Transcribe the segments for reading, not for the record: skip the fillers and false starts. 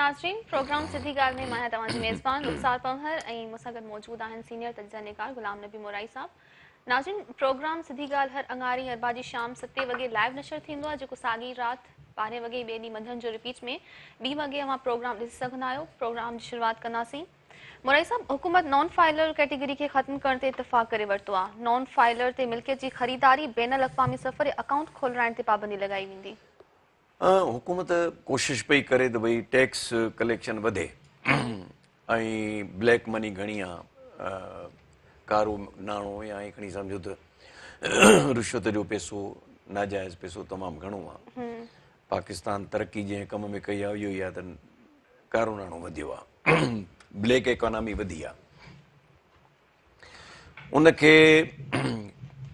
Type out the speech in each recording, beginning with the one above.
नाज़रीन प्रोग्राम सिधी गाल में मैं तव्हांजी मेज़बान रुखसार पंवर ऐं मूंसां गॾु मौजूद आहिनि सीनियर तजज़ियानिकार गुलाम नबी मोराई साहब। नाज़रीन प्रोग्राम सिधी गाल हर अंगारी अरबा जी शाम 7 वॻे लाइव नशर थींदो आहे, जेको साॻी राति 12 वॻे ॿिए ॾींहुं मंझंदि जो रिपीट में 2 वॻे अवां प्रोग्राम ॾिसी सघंदा आहियो। प्रोग्राम जी शुरूआत कंदासीं। मोराई साहब, हुकूमत नॉन फाइलर कैटेगरी खे ख़त्म करण ते इतफ़ाक़ करे वरितो आहे। नॉन फाइलर ते मिल्कियत जी ख़रीदारी बैन अल-अक़वामी सफ़र या अकाउंट खोलाइण ते पाबंदी लॻाई वेंदी। हुकूमत कोशिश पई करे त भई टैक्स कलेक्शन वधे ऐं ब्लैक मनी घणी आहे, कारो नाणो या ऐं खणी सम्झो त रिश्वत जो पैसो, नाजाइज़ पैसो तमामु घणो आहे। पाकिस्तान तरक़ी जंहिं कम में कई आहे इहो ई आहे त कारो नाणो वधियो आहे, ब्लैक इकोनॉमी वधी आहे। उनखे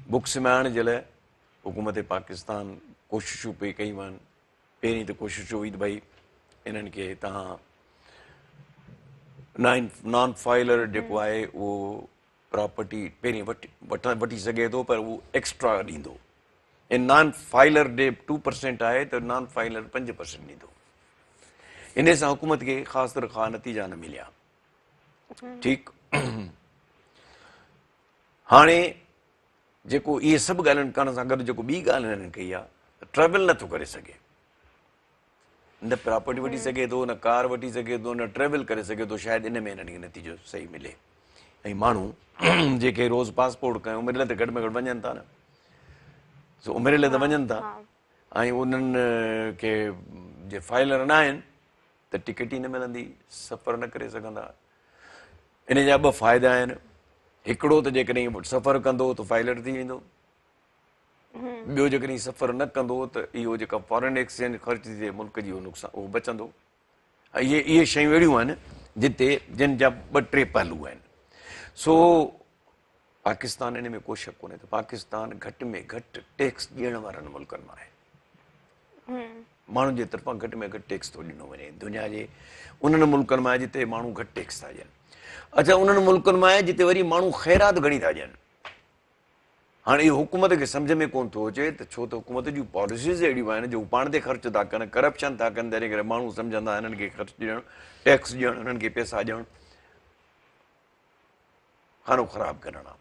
बुक्समाइण जे लाइ हुकूमत पाकिस्तान कोशिशूं पई कयूं आहिनि। पहिरीं त कोशिशि हुई त भई इन्हनि खे तव्हां नॉन फाइलर जेको आहे उहो प्रॉपर्टी पहिरीं वठी सघे थो, पर उहो एक्स्ट्रा ॾींदो। ऐं नॉन फाइलर ॾे 2% आहे त नॉन फाइलर 5% ॾींदो। इन सां हुकूमत खे ख़ासि तरह नतीजा न मिलिया। ठीकु, हाणे जेको इहे सभु ॻाल्हियुनि करण सां गॾु जेको ॿी ॻाल्हि हिननि कई आहे, ट्रेवल नथो करे सघे। न प्रॉपर्टी वठी सघे थो, न कार वठी सघे थो, न ट्रेवल करे सघे थो। शायदि इन में हिननि खे नतीजो सही मिले। ऐं माण्हू जेके रोज़ पासपोर्ट कयूं उमिरि त घटि में घटि वञनि था न, सो उमिरि त वञनि था, ऐं उन्हनि खे जे फाइलर न आहिनि त टिकट ई न मिलंदी, सफ़र न करे सघंदा। इन जा ॿ फ़ाइदा आहिनि। हिकिड़ो त जेकॾहिं सफ़र कंदो त फाइलर थी वेंदो, ॿियो जेकॾहिं सफ़र न कंदो त इहो जेका फॉरेन एक्सचेंज ख़र्च थी थिए मुल्क जी उहो बचंदो। ऐं इहे शयूं अहिड़ियूं आहिनि जिन जा 2-3 पहलू आहिनि। सो पाकिस्तान इन में को शक कोन्हे त पाकिस्तान घटि में घटि टैक्स ॾियण वारनि मुल्कनि मां आहे। माण्हुनि जे तरफ़ां घटि में घटि टैक्स थो ॾिनो वञे दुनिया जे उन्हनि मुल्कनि मां जिते माण्हू घटि टैक्स था ॾियनि। अच्छा, उन्हनि मुल्कनि मां आहे जिते वरी माण्हू ख़ैरात घणी था ॾियनि। हाणे इहो हुकूमत खे सम्झ में कोन थो अचे त छो त हुकूमत जूं पॉलिसीज़ अहिड़ियूं आहिनि जो पाण ते ख़र्च था कनि, करप्शन था कनि, तंहिं करे माण्हू सम्झंदा हिननि खे ख़र्च ॾियणु, टैक्स ॾियणु, हिननि खे पैसा ॾियणु खानो ख़राबु करणु आहे,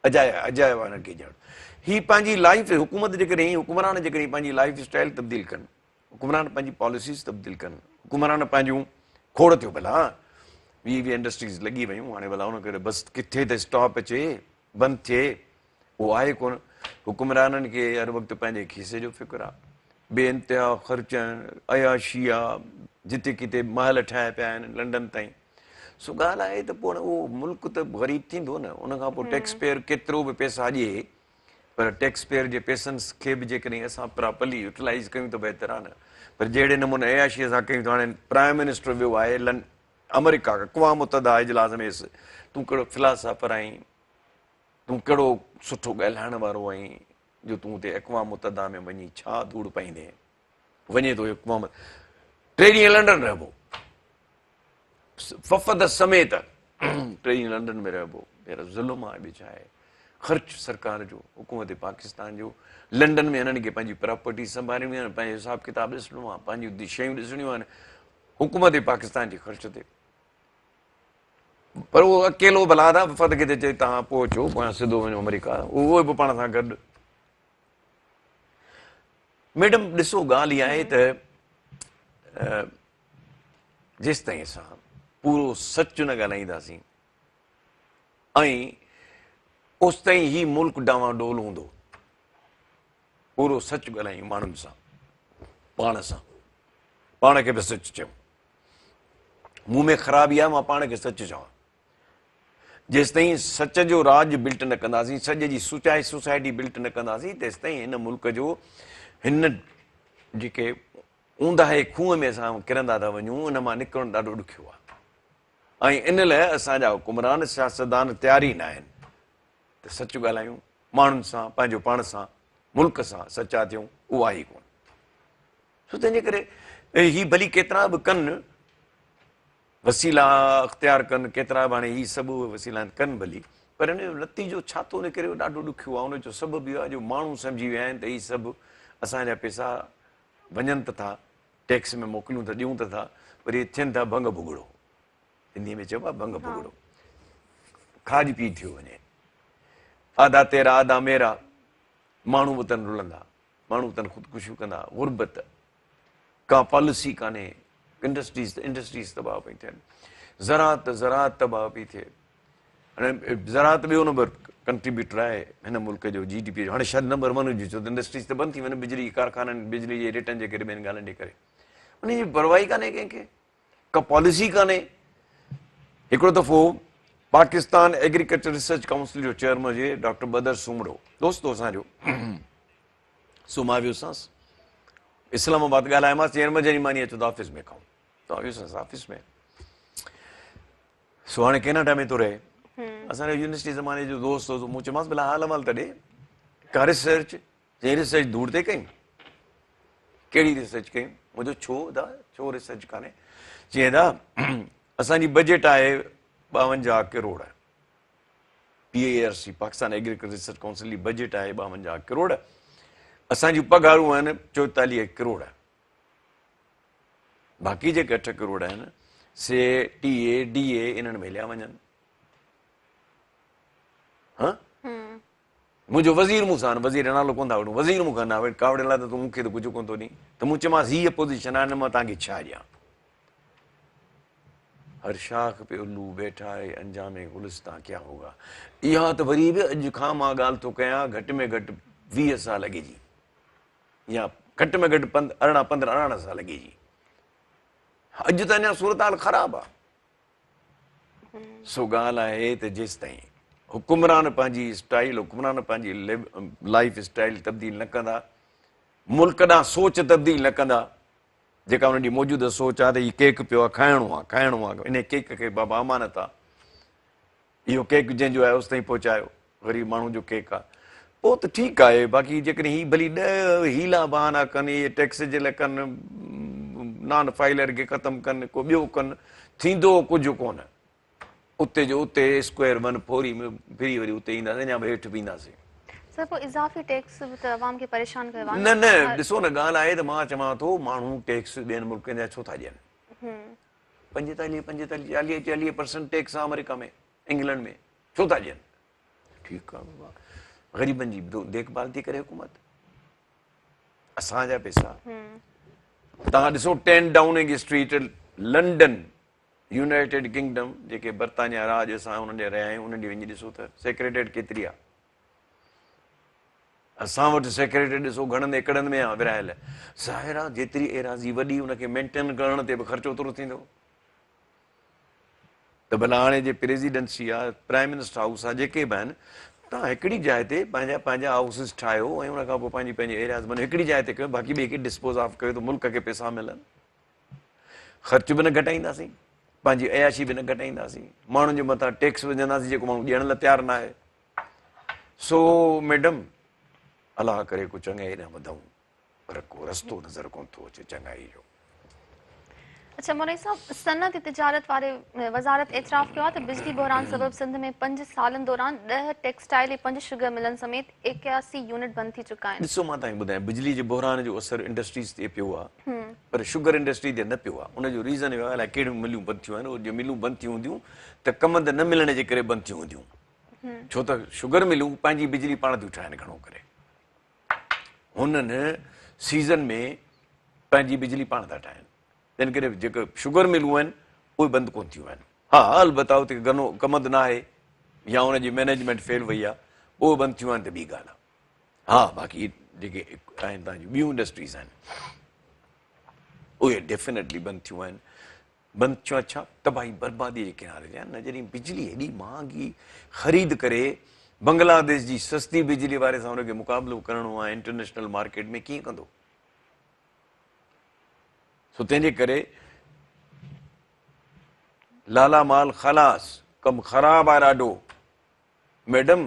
अजाया हिननि खे ॾियणु। हीअ पंहिंजी लाइफ हुकूमत जेकॾहिं हुकुमरान जेकॾहिं पंहिंजी लाइफ स्टाइल तब्दील कनि, हुकुमरान पंहिंजी पॉलिसीज़ तब्दील कनि, हुकुमरान पंहिंजूं खोड़ थियो भला 20 इंडस्ट्रीज़ लॻी वियूं, हाणे भला हुनखे बसि किथे त स्टॉप अचे, बंदि थिए, उहो आहे कोन। हुकुमराननि खे हर वक़्तु पंहिंजे खीसे जो फ़िक्रु आहे, बेइंतिहा ख़र्च आहिनि, अयाशी आहे, जिते किथे महल ठाहिया पिया आहिनि लंडन ताईं। सो ॻाल्हि आहे त पोइ उहो मुल्क त ग़रीब थींदो न। उनखां पोइ टैक्स पेयर केतिरो बि पैसा ॾिए, पर टैक्स पेयर जे पैसनि खे बि जेकॾहिं असां प्रॉपरली यूटिलाइज़ कयूं त बहितर आहे न। पर जहिड़े नमूने अयाशीअ सां कयूं त हाणे प्राइम मिनिस्टर वियो आहे अमेरिका, अक़वाम मुतहदा इजलास में, तूं कहिड़ो फिलासफ़र आहीं, तूं कहिड़ो सुठो ॻाल्हाइण वारो आहीं जो तूं हुते अक़वाम मुतहदा में वञी छा धूड़ पाईंदे। वञे थो अक़वाम 3 ॾींहं लंडन रहिबो, फ़फ़द समेत 3 ॾींहं लंडन में रहिबो। पहिरियों ज़ुल्म आहे, ॿियो छा आहे, ख़र्च सरकार जो, हुकूमत पाकिस्तान जो। लंडन में हिननि खे पंहिंजी प्रॉपर्टी संभालणियूं आहिनि, पंहिंजो हिसाब किताब ॾिसणो आहे, पंहिंजियूं शयूं ॾिसणियूं आहिनि हुकूमत पाकिस्तान जे ख़र्च ते। पर उहो अकेलो भला था वफ़द खे चए तव्हां पोइ अचो, पोयां सिधो वञो अमेरिका, उहो बि पाण सां गॾु। मैडम ॾिसो, ॻाल्हि इहा आहे त जेसि ताईं असां पूरो सच न ॻाल्हाईंदासीं ऐं ओसि ताईं ही मुल्क डावाडोल हूंदो। पूरो सच ॻाल्हायूं माण्हुनि सां, पाण सां, पाण खे बि सच चऊं। मूं में ख़राबी आहे, मां पाण खे सच चवां। जेसि ताईं सच जो राज बिल्ट न कंदासीं, सच जी सोसाइटी बिल्ट न कंदासीं, तेसि ताईं हिन मुल्क जो हिन जेके ऊंदाहे खूह में असां किरंदा था वञूं, उन मां निकिरणु ॾाढो ॾुखियो आहे। ऐं इन लाइ असांजा हुकुमरान सियासतदान तयार ई न आहिनि त सच ॻाल्हायूं माण्हुनि सां, पंहिंजो पाण सां, मुल्क सां सचा थियूं, उहो आहे ई कोन। छो तंहिंजे करे ही भली केतिरा बि कनि वसीला अख़्तियार कनि, केतिरा बि हाणे ही सभु वसीला कनि भली, पर हिन जो नतीजो छा थो निकिरे ॾाढो ॾुखियो आहे। हुनजो सबबु इहो आहे जो माण्हू सम्झी विया आहिनि त ही सभु असांजा पैसा वञनि त था टैक्स में मोकिलियूं त ॾियूं त था, पर इहे थियनि था भंग भुॻड़ो, हिंदी में चइबो आहे भंग भुॻड़ो, खाज पी थियो वञे, आधा तेरा आधा मेरा, माण्हू वतन रुलंदा, माण्हू वतन ख़ुदकुशियूं कंदा, गुरबत, का पॉलिसी कान्हे, इंडस्ट्रीज़ तबाह पई थियनि, ज़रात तबाह पई थिए। हाणे ज़रात ॿियो नंबर कंट्रीब्यूटर आहे हिन मुल्क जो GDP जो, हाणे शायदि नंबर 1 हुजे, छो त इंडस्ट्रीज़ त बंदि थी वञे, बिजली कारखाननि बिजली जे रेटनि जे करे, ॿियनि ॻाल्हियुनि जे करे, उनजी परवाही कान्हे कंहिंखे, का पॉलिसी कान्हे। हिकिड़ो दफ़ो पाकिस्तान एग्रीकल्चर रिसर्च काउंसिल जो चेयरमैन हुजे डॉक्टर बदर सुमड़ो, दोस्त हो असांजो, सुम्हा वियोसांसि, इस्लामाबाद ॻाल्हायोमांसि, चेयरमैन जॾहिं मां अचो त ऑफिस में खाऊं, त वियोसांसि ऑफिस में। सो हाणे कैनेडा में थो रहे, असांजो यूनिवर्सिटी ज़माने जो दोस्त हो, मूं चयोमांसि भला हाल अहवाल त ॾे, का रिसर्च, चई रिसर्च धूड़ ते कयूं, कहिड़ी रिसर्च कयूं, मुंहिंजो छो रिसर्च कान्हे, चई दा असांजी बजट आहे 52 crore, PARC Pakistan agriculture research council जी बजट आहे 52 करोड़, असांजी पघारूं आहिनि 44 करोड़, बाक़ी जेके 8 करोड़ आहिनि से TA DA इन्हनि में हलिया वञनि। मुंहिंजो वज़ीर मूंसां, वज़ीर नालो कोन था वठूं, वज़ीर मूंखां न वटि कावड़े लाइ त मूंखे त कुझु कोन थो ॾी, त मूं चयोमांसि हीअ पोज़ीशन आहे, न मां तव्हांखे छा ॾियां। हर शाख पे उल्लू बैठा है, अंजामे गुलिस्तां क्या होगा, इहा त वरी बि अॼु खां मां ॻाल्हि थो कयां, घटि में घटि 20 साल अॻे जी, या घटि में घटि 15 साल अॻे जी। अॼु त अञा सूरत हाल ख़राबु आहे। सो ॻाल्हि आहे त जेसि ताईं हुकुमरान पंहिंजी स्टाइल, हुकुमरान पंहिंजी लाइफ स्टाइल तब्दील न कंदा, मुल्क ॾांहुं सोच तब्दील न कंदा, जेका हुन जी मौजूदा सोच आहे त हीउ केक पियो आहे, खाइणो आहे, इन केक खे बाबा अमानत आहे, इहो केक जंहिंजो आहे उस ताईं पहुचायो, ग़रीब माण्हू जो केक आहे, पोइ त ठीकु आहे। बाक़ी जेकॾहिं हीअ भली 10 हीला बहाना कनि, इहे टैक्स जे लाइ कनि, नॉन फाइलर खे ख़तमु कनि, को ॿियो कनि, थींदो कुझु कोन, उते जो उते स्क्वायर 1 फोरी में फिरी वरी उते ईंदासीं, अञा हेठि बीहंदासीं। सर पोइ इज़ाफ़ी टैक्स बि त अवाम खे परेशान कयो आहे न, ॾिसो न, ॻाल्हि आहे त मां चवां थो माण्हू टैक्स ॿियनि मुल्कनि जा छो था ॾियनि, 45-40% टैक्स आहे अमेरिका में, इंग्लैंड में, छो था ॾियनि? ठीकु आहे बाबा, ग़रीबनि जी देखभाल थी करे हुकूमत, असांजा पैसा। तव्हां ॾिसो 10 Downing street London, United kingdom, जेके बर्तानिया राज असां हुननि जे रहिया आहियूं, उन्हनि ॾे वञी ॾिसो त सेक्रेटेरिएट केतिरी आहे। असां वटि सेक्रेटेरिएट ॾिसो घणनि एकड़नि में आहे विरायल, ज़ाहिर आहे जेतिरी एराज़ी वॾी उनखे मेंटेन करण ते बि ख़र्चो ओतिरो थींदो। त भला हाणे जे प्रेसिडेंसी आहे, प्राइम मिनिस्टर हाउस आहे, जेके बि आहिनि, तव्हां हिकिड़ी जाइ ते पंहिंजा हाउसिस ठाहियो ऐं उनखां पोइ पंहिंजी एरियाज़ बनो, हिकिड़ी जाइ ते कयो, बाक़ी ॿिए खे डिस्पोज ऑफ कयो त मुल्क खे पैसा मिलनि, ख़र्च बि न घटाईंदासीं, पंहिंजी अयाशी बि न घटाईंदासीं, माण्हुनि जे मथां टैक्स विझंदासीं जेको माण्हू ॾियण लाइ तयारु न आहे। सो मैडम, अलाह करे को चङाई ॾांहुं वधूं, पर को रस्तो नज़र कोन थो अचे चङाई जो। अच्छा मोरई साहब, सनत तिजारत वारे वज़ारत एतिराफ़ कयो आहे त बिजली बहरान सबबि सिंध में 5 सालनि दौरान 10 टेक्सटाइल ऐं 5 शुगर मिलनि समेत 81 यूनिट बंदि थी चुका आहिनि। ॾिसो, मां तव्हांखे ॿुधायां, बिजली जे बहरान जो असरु इंडस्ट्रीज़ ते पियो आहे, पर शुगर इंडस्ट्री ते न पियो आहे। उनजो रीज़न इहो आहे, अलाए कहिड़ियूं मिलियूं बंदि थियूं आहिनि, उहे मिलियूं बंदि थियूं हूंदियूं त कमंद न मिलण जे करे बंदि थियूं हूंदियूं, छो त शुगर मिलियूं पंहिंजी बिजली पाण थियूं ठाहिनि घणो करे, हुननि सीज़न में पंहिंजी बिजली पाण था ठाहिनि, तंहिं करे जेके शुगर मिलियूं आहिनि उहे बंदि कोन थियूं आहिनि। हा, अलबत्ता उते घणो कमंद न आहे या हुनजी मैनेजमेंट फेल वई आहे, उहे बंदि थियूं आहिनि त ॿी ॻाल्हि आहे। हा, बाक़ी जेके आहिनि तव्हांजूं ॿियूं इंडस्ट्रीज़ आहिनि उहे डेफिनेटली बंदि थियूं आहिनि। बंदि थियूं, अच्छा, तबाही बर्बादी जे किनारे ते आहिनि न। जॾहिं बिजली हेॾी महांगी ख़रीद करे बांग्लादेश जी सस्ती बिजली वारे सां हुनखे मुक़ाबिलो करिणो आहे इंटरनेशनल मार्केट में, कीअं कंदो? सो तंहिंजे करे लाला माल ख़लास, कमु ख़राबु आहे ॾाढो। मैडम,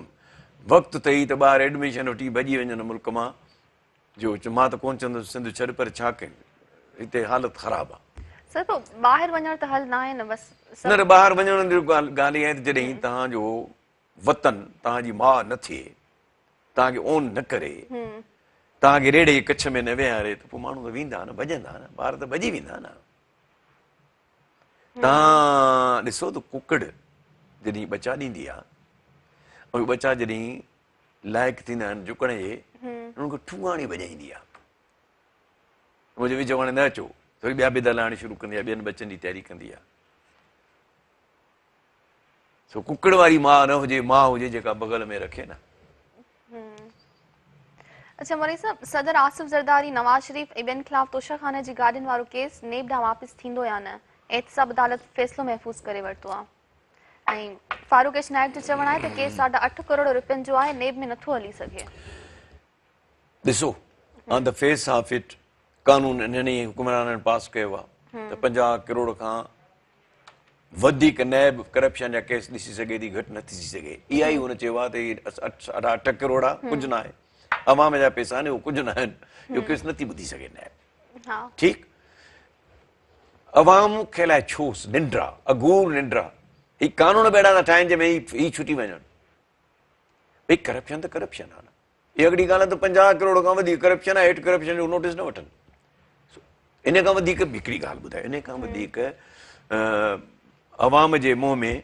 वक़्तु त ई त ॿार एडमिशन वठी भॼी वञनि मुल्क मां, जो मां त कोन चवंदुसि सिंध छॾ, पर छा कनि, हिते हालत ख़राबु आहे। सर पोइ ॿाहिरि वञण त हल न आहे न, बसि न ॿाहिरि वञण जी ॻाल्हि इहा आहे त जॾहिं तव्हांजो वतन, तव्हांजी माउ न थिए, तव्हांखे ओन न करे, तव्हांखे रेड़े कच्छ में न विहारे त पोइ माण्हू त वेंदा न, भॼंदा न, ॿार त भॼी वेंदा न। तव्हां ॾिसो त कुकड़ जॾहिं ॿचा ॾींदी आहे, उहे ॿचा जॾहिं लाइक़ु थींदा आहिनि झुकण जे, उन्हनि खे ठूंगाणी वॼाईंदी आहे। मुंहिंजे विच हाणे न अचो, थोरी ॿिया बिदा लाइण शुरू कंदी आहे, ॿियनि बचनि जी तयारी कंदी आहे। सो कुकड़ वारी माउ न हुजे, माउ हुजे जेका बग़ल में रखे न। अच्छा मोराई साहब, सदर आसिफ ज़रदारी, नवाज शरीफ ऐं ॿियनि ख़िलाफ़ तोशाखाने जी गाॾियुनि वारो केस नेब ॾांहुं वापसि थींदो या न? एहतसाब अदालत फ़ैसिलो महफ़ूज़ करे वरितो आहे। ऐं फारूक एच नाइक जो चवणु आहे त केस 8.5 करोड़ रुपयनि जो आहे, नेब में नथो हली सघे। ॾिसो, on the face of it कानून इन्हनि हुकुमराननि पास कयो आहे त 50 करोड़ खां वधीक नैब करप्शन जा केस ॾिसी सघे थी, घटि न थी सघे। इहा ई हुन चयो आहे त इहे 8 करोड़ आहे, कुझु न आहे, अवाम जा पैसा आहिनि, उहो कुझु न आहिनि, इहो केस नथी ॿुधी सघे नैब। ठीकु, अवाम खे लाइ छो निंड्रा, अगूर निंड्रा, ही कानून बेड़ा था ठाहिनि जंहिंमें ही छुटी वञनि। भई करप्शन त करप्शन आहे न, इहा हिकिड़ी ॻाल्हि आहे त 50 करोड़ खां वधीक करप्शन आहे, हेठि करप्शन जो नोटिस न वठनि। इन खां वधीक हिकिड़ी ॻाल्हि ॿुधायो, इन खां वधीक अवाम जे मुंहं में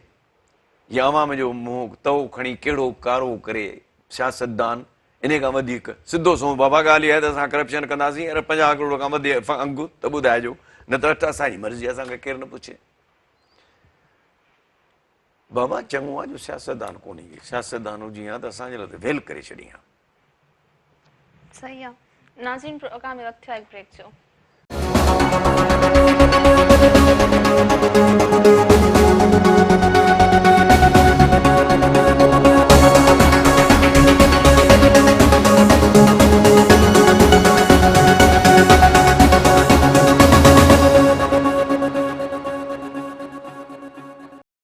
या अवाम जो मुंहुं तओ खणी कहिड़ो कारो करे सियासतदान, इन खां वधीक सिधो सो बाबा ॻाल्हि आहे त असां करप्शन कंदासीं, अरे 50 करोड़ खां वधीक अंगु त ॿुधाइजो, न त असांजी मर्ज़ी, असांखे केरु न पुछे। बाबा चङो आहे जो सियासतदान कोन्हे, सियासतदान हुजी आहे त असांजे लाइ त वेल करे छॾी आहे। सही आहे। नाज़रीन, प्रोग्राम में वक़्तु थियो आहे ब्रेक जो।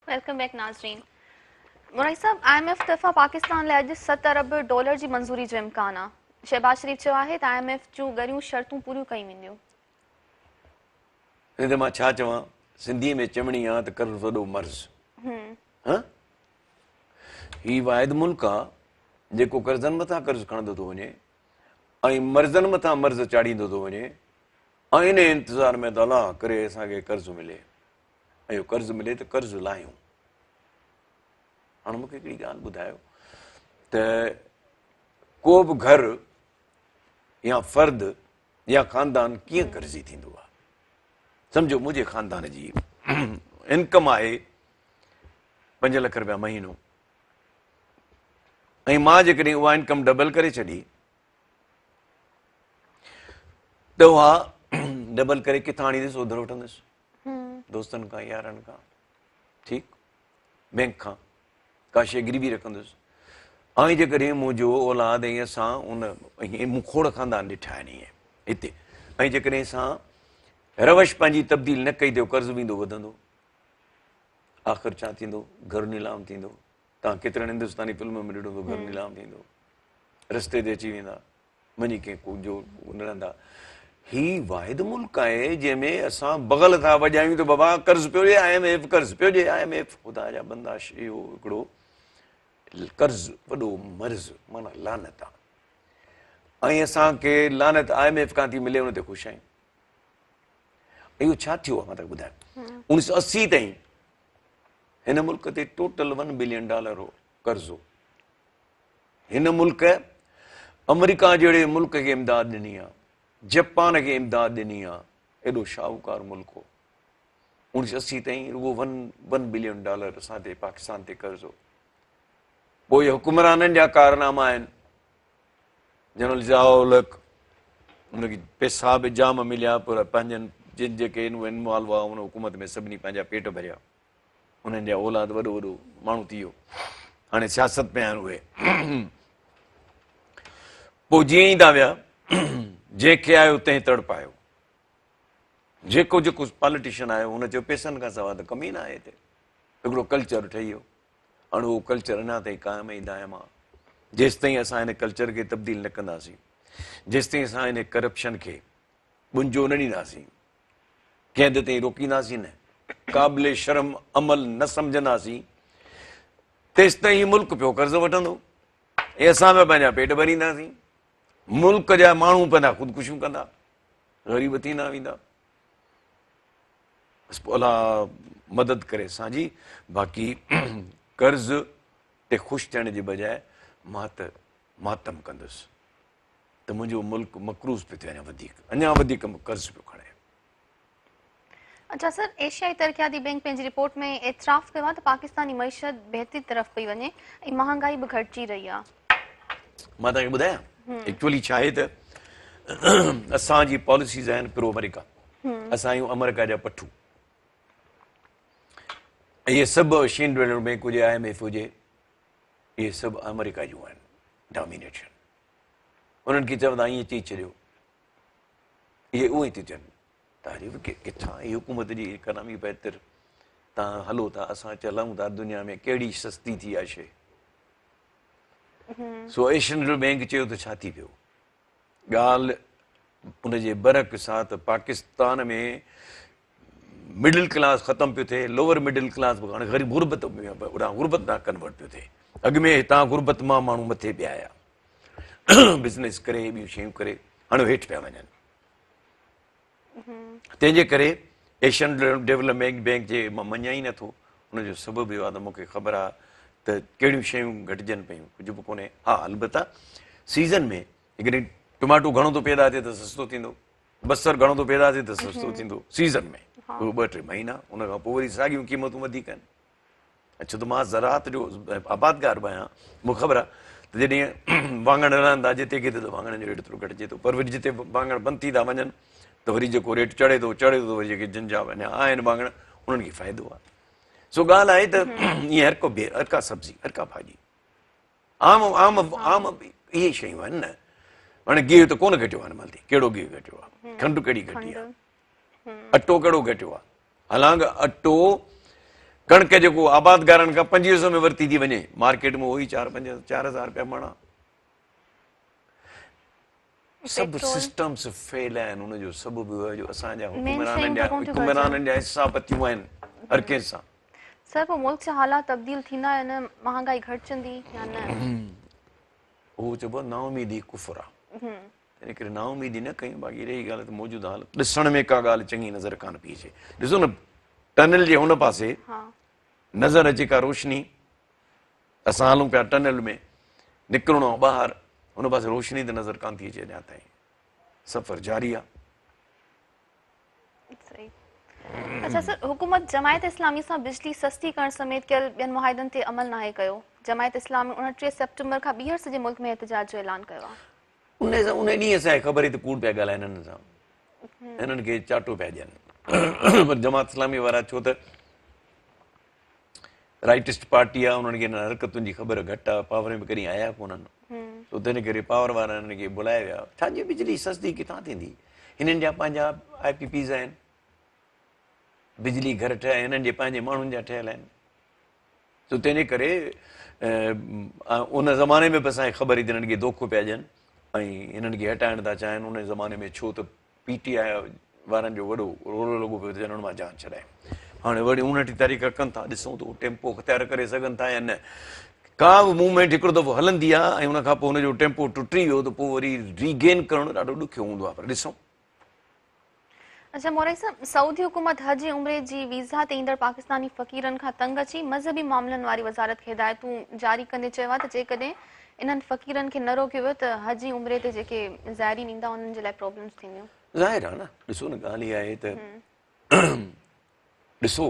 वेलकम बैक नाज़रीन। मोराई साहब, IMF तरफ़ां पाकिस्तान लाइ अॼु 7 अरब डॉलर जी मंज़ूरी जो इम्कान आहे। शहबाज शरीफ चयो आहे त IMF जूं ॻरियूं शर्तूं पूरियूं कयूं वेंदियूं। त मां छा चवां, सिंधीअ में चवणी आहे त कर्ज़ वॾो मर्ज़। ही वाहिद मुल्क आहे जेको कर्ज़नि मथां कर्ज़ खणंदो थो वञे ऐं मर्ज़नि मथां मर्ज़ चाढ़ींदो थो वञे, ऐं इन इंतज़ार में त अलाह करे असांखे कर्ज़ मिले, ऐं इहो कर्ज़ मिले त कर्ज़ लाहियूं। हाणे मूंखे हिकिड़ी ॻाल्हि ॿुधायो त को बि घर या फ़र्द या ख़ानदान कीअं कर्ज़ी थींदो आहे? सम्झो मुंहिंजे ख़ानदान जी इनकम आहे 5 लख रुपया महीनो, ऐं मां जेकॾहिं उहा इनकम डबल करे छॾी त उहा डबल करे किथां आणींदुसि? उधर वठंदुसि, दोस्तनि खां, यारनि खां, ठीकु, बैंक खां का शइ गिरवी रखंदुसि। ऐं जेकॾहिं मुंहिंजो औलाद ऐं असां उन मूं खोड़ ख़ानदान ॾिठा आहिनि ईअं हिते, ऐं जेकॾहिं असां रवश पंहिंजी तब्दील न कई त कर्ज़ वेंदो वधंदो, आख़िर छा थींदो? घर नीलाम थींदो। तव्हां केतिरनि हिंदुस्तानी फिल्म में ॾिठो, घर नीलाम थींदो, रस्ते ते अची वेंदा, वञी कंहिं जो न रहंदा। ही वाहिद मुल्क आहे जंहिंमें असां बग़ल था वॼायूं त बाबा कर्ज़ पियो ॾे IMF, कर्ज़ पियो ॾे IMF। ख़ुदा जा बंदा, इहो हिकिड़ो कर्ज़ वॾो मर्ज़, माना लानत आहे, ऐं असांखे लानत IMF खां थी मिले, उन ते ख़ुशि आहियूं। इहो छा थियो आहे मां तव्हांखे ॿुधायां। 1980 ताईं हिन मुल्क ते टोटल $1 बिलियन हो कर्ज़ हो। हिन मुल्क अमेरिका जहिड़े मुल्क खे इमदाद ॾिनी आहे, जापान खे इमदाद ॾिनी आहे, एॾो शाहूकार मुल्क हो। 1980 ताईं रुगो $1 बिलियन असां ते पाकिस्तान ते कर्ज़ हो। पोइ हुकुमराननि जा कारनामा आहिनि, जनरल ज़िया-उल-हक़, उनखे पैसा बि जाम मिलिया, पर पंहिंजनि जिन जेके इनवॉल्व हुआ उन हुकूमत में सभिनी पंहिंजा पेट भरिया, उन्हनि जा औलाद वॾो वॾो माण्हू थी वियो, हाणे सियासत में आहिनि उहे। पोइ जीअं ईंदा विया, जंहिंखे आयो तंहिं तड़पायो, जेको जेको पॉलिटिशियन आयो हुन चयो पैसनि खां सवाइ त कमी न आहे हिते। हिकिड़ो कल्चर ठही वियो, हाणे उहो कल्चर अञा ताईं क़ाइमु ऐं दाइमु आहे। जेसि ताईं असां हिन कल्चर खे तब्दील न कंदासीं, जेसि ताईं असां हिन करप्शन खे मुंहिंजो न ॾींदासीं, कंहिं हद ताईं रोकींदासीं न, क़ाबिल शर्म अमल न सम्झंदासीं, तेसि ताईं मुल्क पियो कर्ज़ वठंदो ऐं असां बि पंहिंजा पेट भरींदासीं। मुल्क जा माण्हू पंहिंजा ख़ुदकुशियूं कंदा, ग़रीब थींदा वेंदा। अलाह मदद करे असांजी। बाक़ी कर्ज़ ते ख़ुशि थियण जे बजाए मां त मातम कंदुसि त मुंहिंजो मुल्क मक़रूज़ पियो थिए, अञा वधीक कर्ज़ पियो खणे। अच्छा सर, एशियाई तरक़ियाती बैंक पंहिंजी रिपोर्ट में एतिराफ़ कयो आहे त पाकिस्तानी मईशत बहितरी तरफ़ पई वञे ऐं महांगाई बि घटिजी रही आहे। मां तव्हांखे ॿुधायां, एक्चुअली छा आहे त असांजी पॉलिसीज़ आहिनि प्रो अमेरिका, असां आहियूं अमेरिका जा पठू। इहे सभु एशियन डेवलपमेंट बैंक हुजे, IMF हुजे, इहे सभु अमेरिका जूं आहिनि डोमिनेशन। उन्हनि खे चवंदा ईअं चई छॾियो, इहे उहे ई थियूं थियनि। तारीफ़ किथां ई हुकूमत जी इकनॉमी बहितर, तव्हां हलो था, असां चलूं था, दुनिया में कहिड़ी सस्ती थी आहे शइ। सो एशियन डेवलपमेंट बैंक चयो त छा थी पियो, ॻाल्हि उनजे बरक सां त पाकिस्तान में मिडिल क्लास ख़तमु पियो थिए, लोअर मिडिल क्लास बि हाणे ग़रीब गुरबत में गुरबत ॾांहुं कन्वर्ट पियो थिए। अॻु में हितां गुरबत मां माण्हू मथे पिया आया बिज़नेस करे, ॿियूं शयूं करे, हाणे हेठि पिया वञनि। तंहिंजे करे एशियन डेवलपमेंट बैंक जे मां मञा ई नथो। हुनजो सबबु इहो आहे त मूंखे ख़बर आहे त कहिड़ियूं शयूं घटिजनि पियूं, कुझु बि कोन्हे। हा, अलबत्ता सीज़न में हिकिड़ी टमाटो घणो थो पैदा थिए त सस्तो थींदो, बसर घणो थो पैदा थिए त सस्तो थींदो सीज़न में, उहो 2-3 महीना, उन खां पोइ वरी साॻियूं क़ीमतूं वधीक आहिनि। अच्छा, त मां ज़राअत जो आबादगार बि आहियां, मूंखे ख़बर आहे त जॾहिं वाङण रहंदा जिते किथे त वाङण जो रेट थोरो घटिजे थो, पर वरी जिते वाङण बंदि थी था वञनि त वरी जेको रेट चढ़े थो वरी जेके जंजा अञा आहिनि वाङण, उन्हनि खे फ़ाइदो आहे। सो ॻाल्हि आहे त ईअं हर का सब्ज़ी, हर का भाॼी, आम आम आम इहे शयूं आहिनि न। हाणे गिहु त कोन घटियो आहे, हिन महिल कहिड़ो गिहु घटियो आहे, खंडु कहिड़ी घटी आहे, अटो कहिड़ो घटियो आहे। हालांकि अटो कणिक जेको आबादगारनि खां 2500 में वरिती थी वञे, मार्केट में उहो ई 4-5-4 हज़ार रुपया मणा। सभु सिस्टम्स फेल आहिनि, हुनजो सबबु जो असांजा हुकुमराननि जा हिसा पतियूं आहिनि हर कंहिं सां। सर, पोइ मुल्क जा हालात तब्दील थींदा आहिनि, महांगाई घटिजंदी या न? उहो चइबो आहे नाउमीदी कुफर आहे, इन करे नाउमीदी न कयूं। बाक़ी रही ॻाल्हि त मौजूदा हाल ॾिसण में का ॻाल्हि चङी नज़र कान पई अचे। ॾिसो न, टनल जे हुन पासे नज़र अचे का रोशनी, असां हलूं पिया टनल में, निकिरणो आहे ॿाहिरि, हुन पासे रोशनी त नज़र कान थी अचे अञा ताईं, सफ़र जारी आहे। अच्छा सर, हुकूमत जमायत इस्लामी सां बिजली सस्ती करण समेत कयल ॿियनि मुआहिदनि ते अमल नाहे कयो। जमायत इस्लामी 29 सेप्टेम्बर खां ॿीहर सॼे मुल्क में एहतिजाज जो ऐलान कयो आहे। उन ॾींहुं असांखे ख़बर ई त कूड़ पिया ॻाल्हाइनि हिननि सां, हिननि खे चाटो पिया ॾियनि। पर जमात इस्लामी वारा छो त राइटिस्ट पार्टी आहे, उन्हनि खे हिन हरकतुनि जी ख़बर घटि आहे, पावर में कॾहिं आया कोन्हनि, सो तंहिं करे पावर वारा हिननि खे बुलाए विया। छाजी बिजली सस्ती किथां थींदी, हिननि जा पंहिंजा IPPs आहिनि, बिजली घर ठहिया हिननि जे पंहिंजे माण्हुनि जा ठहियल आहिनि। सो तंहिंजे करे उन ज़माने में बि असांखे ख़बर ई त हिननि खे धोखो पिया ॾियनि ऐं हिननि खे हटाइण था चाहिनि। उन ज़माने में छो त PTI वारनि जो वॾो रोलो लॻो पियो त हुननि मां जान छॾाए। हाणे वरी 29 तारीख़ कनि था, ॾिसूं त टेम्पो अख़्तियार करे सघनि था या न। का बि मूवमेंट हिकिड़ो दफ़ो हलंदी आहे ऐं उनखां पोइ हुनजो टेम्पो टुटी वियो त पोइ वरी रीगेन करणु ॾाढो ॾुखियो हूंदो आहे, पर ॾिसूं। अच्छा मोराई साहब, सऊदी हुकूमत हज ऐं उम्रे जी वीज़ा ते ईंदड़ पाकिस्तानी फ़क़ीरनि खां तंग अची मज़हबी मामलनि वारी वज़ारत खे हिदायतूं जारी कंदे चयो आहे त जेकॾहिं इन्हनि फ़क़ीरनि खे न रोकियो वियो त हज ऐं उम्रे ते जेके ज़ाइरीन ईंदा उन्हनि जे लाइ प्रॉब्लम्स थींदियूं। ज़ाहिर आहे न, ॾिसो न, ॻाल्हि इहा आहे त ॾिसो,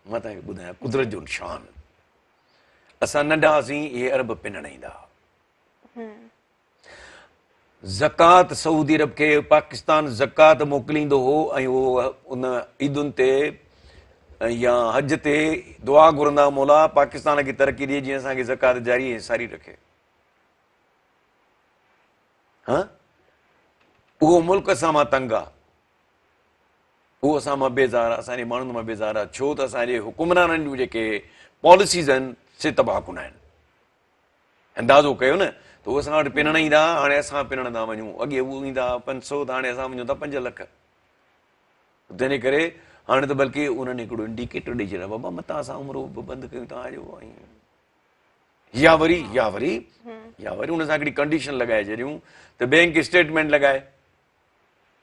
मां तव्हांखे ॿुधायां कुदरत जो निशान, असां नंढा हुआसीं, इहे अरब पिनण ईंदा हुआ। ज़कात सऊदी अरब खे पाकिस्तान ज़कात मोकिलींदो हो ऐं उहो उन ईदुनि ते या हज ते दुआ घुरंदा, मौला पाकिस्तान खे तरक़ी ॾिए, जीअं असांखे ज़कात जारी ऐं सारी रखे। हा, उहो मुल्क असां मां तंग आहे, उहो असां मां बेज़ार आहे, असांजे माण्हुनि मां बेज़ार आहे, छो त असांजे हुकुमराननि जूं जेके पॉलिसीज़ आहिनि से तबाहकुन आहिनि। अंदाज़ो कयो न, त उहे असां वटि पिनण ईंदा, हाणे असां पिनण था वञूं। अॻे उहे ईंदा 500, त हाणे असां वञूं था 5 लख। तंहिंजे करे हाणे त बल्कि उन्हनि हिकिड़ो इंडिकेटर ॾेई छॾियो, बाबा मतां असां उमिरो बि बंदि कयूं तव्हांजो। या वरी उन सां हिकिड़ी कंडीशन लॻाए छॾियूं त बैंक स्टेटमेंट लॻाए,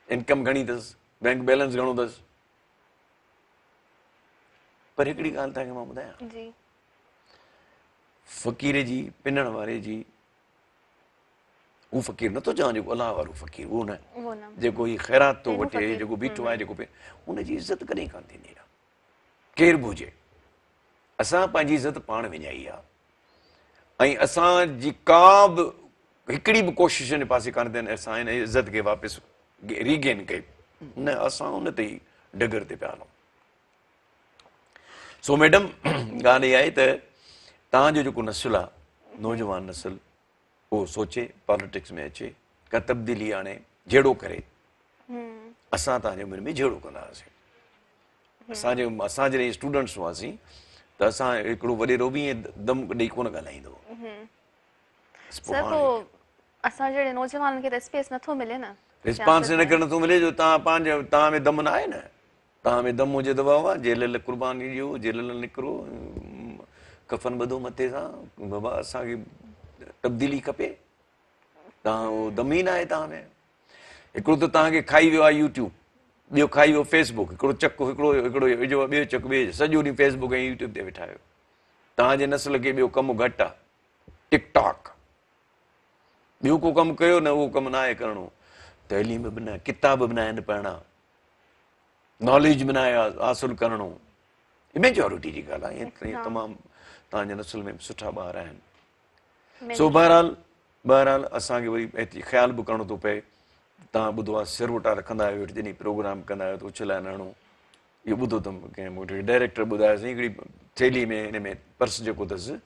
इनकम घणी अथसि, बैंक बैलेंस घणो अथसि। पर हिकिड़ी ॻाल्हि तव्हांखे मां ॿुधायां, जी फ़क़ीर जी पिनण वारे जी, हू फ़क़ीर नथो चवां जेको अलाह वारो फ़क़ीर, उहो न, वो न जेको ही ख़ैरात थो पहिरियों वठे, फ़क़ीर। जेको बीठो आहे, जेको हुनजी इज़त कॾहिं कान थींदी आहे, केर बि हुजे। असां पंहिंजी इज़त पाण विञाई आहे, ऐं असांजी का बि हिकिड़ी बि कोशिश हिन पासे कान अथनि असां हिन इज़त खे वापसि रीगेन कई, न असां उन ते ई डगर ते पिया हलूं। सो मैडम ॻाल्हि इहा आहे त तव्हांजो जेको नस्ल आहे, नौजवान नस्ल, उहो सोचे पॉलिटिक्स में अचे, का तब्दीली आणे, जहिड़ो करे असां तव्हांजे उमिरि में जहिड़ो कंदा हुआसीं। असां जॾहिं स्टूडेंट्स हुआसीं त असां हिकिड़ो वॾेरो बि ईअं दम ॾेई कोन ॻाल्हाईंदो हो। सर पोइ असां जहिड़े नौजवाननि खे त स्पेस नथो मिले न रिस्पॉन्स सियासत हिन में। करे नथो मिले जो तव्हां में दम न आहे न, तव्हां में दम हुजे त वाह, जेलल कुर्बानी ॾियो, जेलल निकिरो, कफन ॿधो मथे सां, बाबा असांखे तब्दीली खपे, तव्हां उहो दम ई न आहे तव्हां में। हिकिड़ो त तव्हांखे खाई वियो आहे यूट्यूब, ॿियो खाई वियो फेसबुक, हिकिड़ो चक हिकिड़ो विझो ॿियो चक ॿिए, सॼो ॾींहुं फेसबुक ऐं यूट्यूब ते वेठा आहियो। तव्हांजे नस्ल खे ॿियो कमु घटि आहे, टिकटॉक, ॿियो को कमु कयो न, उहो कमु न आहे करिणो। तइलीम बि न, किताब बि न आहिनि पढ़णा, नॉलेज बि न आहे हासिलु करिणो, मेजॉरिटी जी ॻाल्हि आहे। ईअं तमामु तव्हांजे नस्ल में सुठा ॿार आहिनि। सो बहरहाल असांखे वरी एतिरी ख़्यालु बि करिणो थो पए। तव्हां ॿुधो आहे सिरवटा रखंदा आहियो, जॾहिं प्रोग्राम कंदा आहियो त उछलाइणु हणो, इहो ॿुधो अथमि कंहिं मूंखे डायरेक्टर ॿुधायोसीं, हिकिड़ी थैली में हिन में पर्स जेको अथसि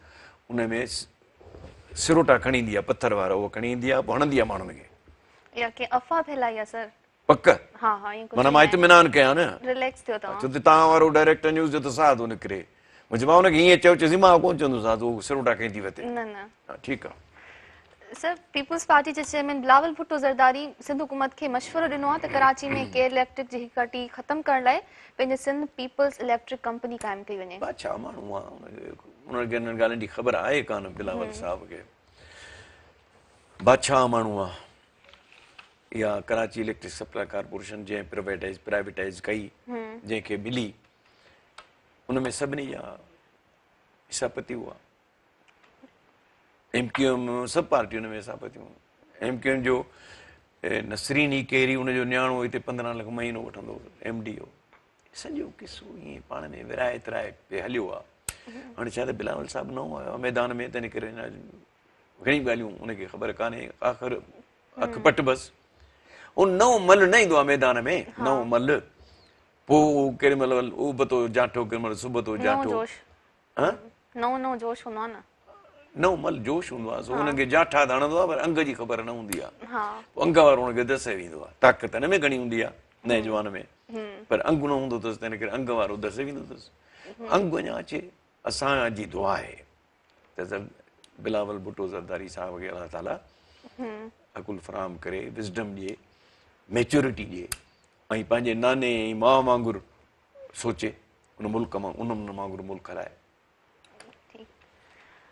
उन में सिरोटा खणी ईंदी आहे, पथर वारा, उहो खणी ईंदी आहे, पोइ हणंदी आहे माण्हुनि खे। या के अफ़वाह फैलाई आहे सर? पक हाँ हाँ ये कुछ माना मां इत्मिनान कयां न, रिलैक्स थियो तव्हां। छो त तव्हां वारो डायरेक्टर न्यूज़ जो त साथ थो निकिरे, मुंहिंजे मां हुनखे हीअं चयो चयोसीं, मां कोन चवंदुसि उहो सिरोटा कंहिं थी वठे। न न हा ठीकु आहे। सर पीपल्स पार्टी जे चेयरमैन बिलावल भुट्टो ज़रदारी सिंध हुकूमत खे मशवरो ॾिनो आहे त कराची में केयर इलेक्ट्रिक जी हिकटी ख़तमु करण लाइ पंहिंजे सिंध पीपल्स इलेक्ट्रिक कंपनी क़ाइमु कई वञे। बादशाह माण्हू आहे, हुनखे हिननि ॻाल्हियुनि जी ख़बर आहे कान बिलावल साहब खे, बादशाह माण्हू आहे। इहा कराची इलेक्ट्रिक सप्लाई कॉर्पोरेशन जंहिं प्राइवेटाइज़ कई, जंहिंखे मिली, उनमें सभिनी जा हिसापति हुआ। MQM सभु पार्टियूं हुन में हिसापतियूं। MQM जो नसरीन ई केरी, हुनजो न्याणो हिते 15 लख महीनो वठंदो हो, MD हो। सॼो किसो ईअं पाण में विराए तिराए पे हलियो आहे। हाणे छा त बिलावल साहिबु नओं आयो आहे मैदान में, तंहिं करे घणी ॻाल्हियूं उनखे ख़बर कान्हे, आख़िर अखि पट बसि। उहो नओं मल न ईंदो आहे मैदान में, नओं मल, पोइ केॾी महिल उबतो जाठो, केॾी महिल सुबतो जाठो, नओं जोश हूंदो आहे न, नओं मल जोश हूंदो आहे। हुनखे जाठा त हणंदो आहे, पर अंग जी ख़बर न हूंदी आहे। हाँ अंग वारो हुनखे दसे वेंदो आहे। ताक़त हिन में घणी हूंदी आहे नए जवान में, पर अंग न हूंदो अथसि, तंहिं करे अंग वारो दसे वेंदो अथसि। अंग अञा अचे, असांजी दुआ आहे त बिलावल भुट्टो ज़रदारी साहिब खे अलाह ताला अकुल फराहम करे, विज़डम ॾिए, मैच्योरिटी ॾिए, ऐं पंहिंजे नाने ऐं माउ वांगुरु सोचे उन मुल्क मां उन वांगुरु मुल्क हलाए।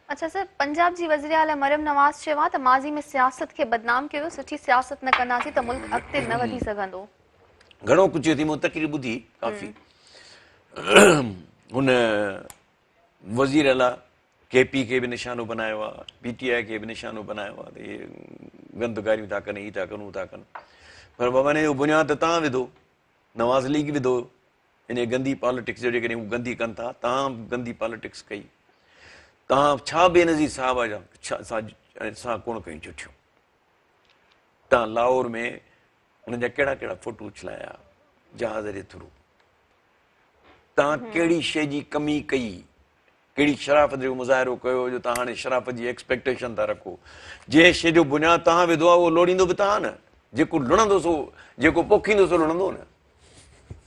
अच्छा सर, पंजाब जी वज़ीर आला मरियम नवाज़ चयो आहे त माज़ी में सियासत खे बदनाम कयो, सुठी सियासत न कंदासीं त मुल्क अॻिते न वधी सघंदो। घणो कुझु थी, मूं तकरीर ॿुधी काफ़ी। हुन वज़ीर आला KP खे बि निशानो बनायो आहे, PTI खे बि निशानो बनायो आहे त इहे गंदगारियूं था कनि, हीअ था कनि, हू था कनि। पर बाबा ने इहो बुनियादु त तव्हां विधो, नवाज़ लीग विधो, इन गंदी पॉलिटिक्स जो जेकॾहिं हू गंदी कनि था, तव्हां गंदी पॉलिटिक्स कई, तव्हां छा बेनज़ीर साहब जा सां कोन कयूं चिठियूं, तव्हां लाहौर में हुननि जा कहिड़ा कहिड़ा फोटो उछलाया जहाज़ जे थ्रू, तव्हां कहिड़ी शइ जी कमी कई, कहिड़ी शराफ़त जो मुज़ाहिरो कयो जो तव्हां हाणे शराफ़त जी एक्सपेक्टेशन था रखो। जंहिं शइ जो बुनियादु तव्हां विधो आहे उहो लोड़ींदो बि तव्हां न, जेको लुणंदो सो, जेको पोखींदो सो लुणंदो न।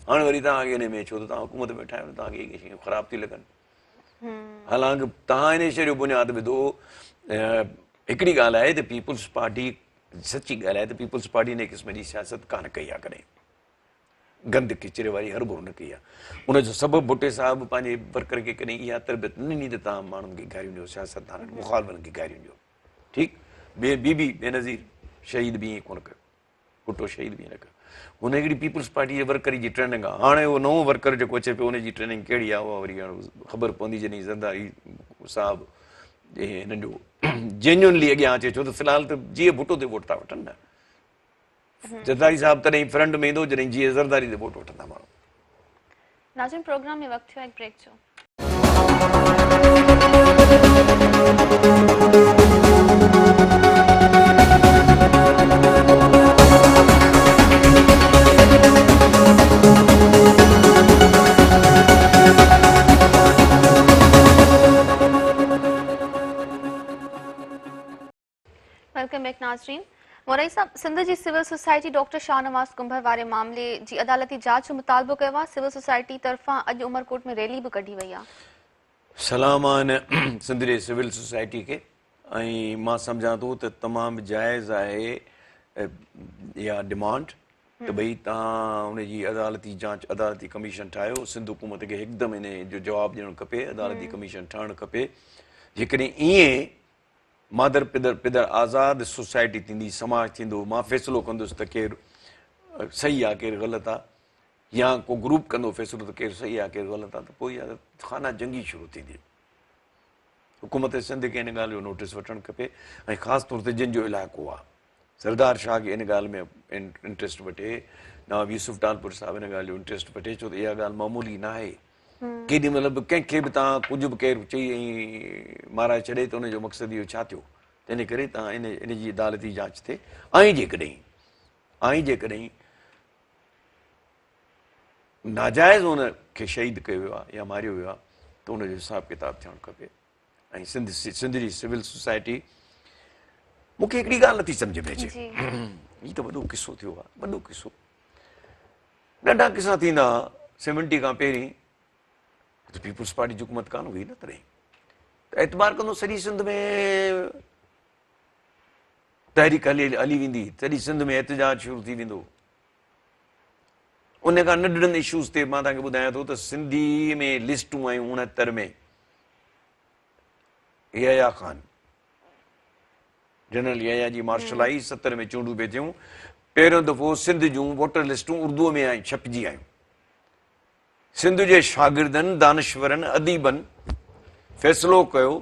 हाणे वरी तव्हांखे हिन में छो त तव्हां हुकूमत में ठाहियो, तव्हांखे इहे शयूं ख़राबु थी लॻनि। हालांकि तव्हां हिन शइ जो बुनियादु विधो। हिकिड़ी ॻाल्हि आहे त पीपल्स पार्टी, सची ॻाल्हि आहे त पीपल्स पार्टी इन क़िस्म जी सियासत कान कई आहे कॾहिं, गंद किचरे वारी हरबो न कई आहे। उनजो सबबु भुट्टे साहिब पंहिंजे वर्कर खे कॾहिं इहा तरबियत न ॾिनी त तव्हां माण्हुनि खे गारियूं ॾियो, सियासतदाननि मुखालफ़नि खे गारियूं ॾियो। ठीकु, बेनज़ीर शहीद बि ईअं कोन कयो, भुट्टो शहीद बि ईअं न कयो। हुन हिकिड़ी पीपल्स पार्टी जे वर्कर जी ट्रेनिंग आहे। हाणे उहो नओं वर्कर जेको अचे पियो उनजी ट्रेनिंग कहिड़ी आहे उहा वरी ख़बर पवंदी जॾहिं ज़रदारी साहिबु हिननि जो जेन्युनली अॻियां अचे, छो त फ़िलहालु त जीअं भुट्टो ते वोट था वठनि न। ज़रदारी साहिबु तॾहिं फ्रंट में ईंदो जॾहिं जीअं ज़रदारी ते वोट वठंदा माण्हू। नाज़रीन, प्रोग्राम में वक्त थियो एक ब्रेक जो। वेलकम बैक नाज़रीन। मोरई साहब, सिंध जी सिविल सोसाइटी डॉक्टर शाहनवाज़ कुंभर वारे मामले जी अदालती जांच जो मुतालबो कयो आहे। सिविल सोसाइटी तरफ़ां अॼु उमरकोट में रैली बि कढी वई आहे। सलाम आहे सिंध जे सिविल सोसाइटी खे, ऐं मां सम्झां थो त तमामु जाइज़ आहे इहा डिमांड त भई तव्हां उनजी अदालती जांच, अदालती कमीशन ठाहियो। सिंध हुकूमत खे हिकदमि इन जो जवाबु ॾियणु खपे, अदालती कमीशन ठहणु खपे। जेकॾहिं ईअं मादर पिदर आज़ादु सोसाइटी थींदी, समाज थींदो, मां फ़ैसिलो कंदुसि त केरु सही आहे केरु ग़लति आहे, या को ग्रुप कंदो फ़ैसिलो त केरु सही आहे केरु ग़लति आहे, त पोइ इहा खाना जंगी शुरू थींदी। हुकूमत सिंध खे इन ॻाल्हि जो नोटिस वठणु खपे, ऐं ख़ासि तौर ते जिन जो इलाइक़ो आहे सरदार शाह खे इन ॻाल्हि में इंट्रस्ट वठे, नवाब यूसुफ टालपुर साहिबु इन ॻाल्हि जो इंट्रस्ट वठे, छो त इहा ॻाल्हि मामूली न आहे। केॾी महिल बि कंहिंखे बि तव्हां कुझु बि केरु चई ऐं माराए छॾे त उनजो मक़सदु इहो छा थियो। त इन करे तव्हां इन जी अदालती जांच थिए, ऐं जेकॾहिं नाजाइज़ उनखे शहीद कयो वियो आहे या मारियो वियो आहे त उनजो हिसाबु किताबु थियणु खपे। ऐं सिंध जी सिविल सोसाइटी, मूंखे हिकिड़ी ॻाल्हि नथी सम्झ में अचे, हीउ त वॾो किसो थियो आहे, वॾो किसो। नंढा किसा थींदा 70 खां पहिरीं त पीपल्स पार्टी जी हुकूमत कान हुई न, तॾहिं त एतबार कंदो सॼी सिंध में तहरीक हली वेंदी, सॼी सिंध में एहतजाज शुरू थी वेंदो। उन खां नंढड़नि इशूज़ ते मां तव्हांखे ॿुधायां थो त सिंधी में लिस्टूं आयूं 69 में। यहया ख़ान जनरल यहया जी मार्शल आई, 70 में चूंडूं पिए थियूं। पहिरियों दफ़ो सिंध जूं वोटर लिस्टूं उर्दूअ में आयूं, छपिजी आयूं। सिंध जे शागिर्दनि, दानिश्वरनि, अदीबनि फ़ैसिलो कयो